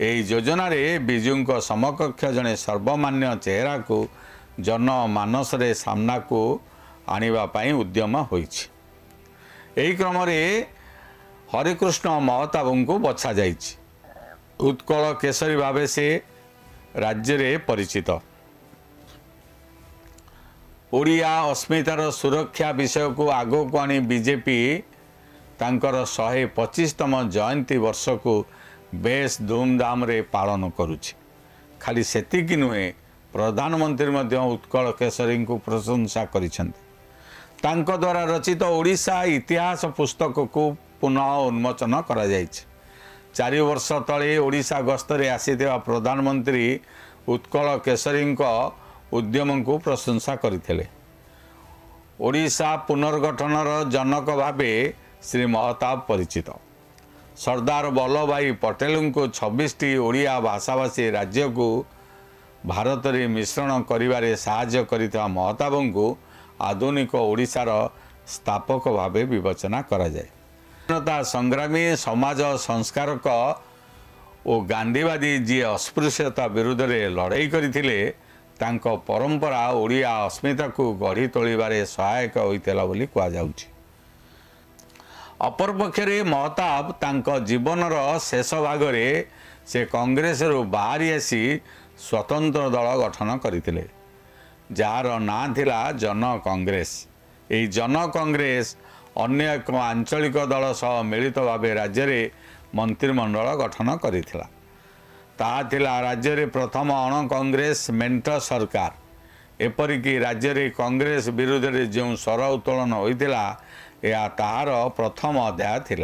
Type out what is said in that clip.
ଏହି ଯୋଜନାରେ ବିଜୁଙ୍କ ସମକକ୍ଷ ଜଣେ ସର୍ବମାନ୍ୟ ଚେହେରାକୁ जनमानसरे सामनाକୁ आनिबा ପାଇଁ उद्यम होइछि। एही क्रमरे हरिकृष्ण महताबଙ୍କୁ बछा जाइछि। उत्कल केसरी भावे से राज्य रे परिचित। ओडिया अस्मितार सुरक्षा विषय को आगो को आनी बीजेपी तांकर 125तम जयंती वर्ष को बेस धूमधाम रे पालन करुछि। खाली सेतिकी नुहे प्रधानमंत्री मध्य उत्कल केसरी को प्रशंसा करिसेंति। तांको द्वारा रचित ओडिशा इतिहास पुस्तक को पुनः उन्मोचन करा जाइछि। 4 वर्ष तले ओडिशा गस्तरे आसीथिबा प्रधानमंत्री उत्कल केसरी उद्यम को प्रशंसा करथिले। ओडिशा पुनर्गठनर जनक भावे श्री महताब परिचित। सरदार वल्लभ भाई पटेल को 26टी ओडिया भाषाभाषी राज्य को भारत रे मिश्रण करिवारे साहाय्य करिता महताब को आधुनिक ओडिशार स्थापक भावे विवेचना करा जाए। स्वतंत्रता संग्रामी समाज संस्कारक और गांधीवादी जी अस्पृश्यता विरुद्ध रे लड़ाई करथिले तांको परंपरा ओडिया अस्मिता को गढ़ी तोलिबारे सहायक होइतेला बोली कहा जाउछि। अपरपक्षरे महताब तांको जीवनर शेष भागरे से कांग्रेस रु बाहरी आसी स्वतंत्र दल गठन करथिले जार ना थिला जन कांग्रेस। एही जन कांग्रेस अन्य एक आंचलिक दल सह मिलित भावे राज्य रे मंत्रिमंडल गठन करिथिला। ताहा थिला राज्य रे प्रथम अण कांग्रेस मेंट सरकार। एपरिकी राज्य रे कांग्रेस विरुद्ध रे जो स्वर उत्तोलन होइथिला या ताहार प्रथम अध्याय थिला।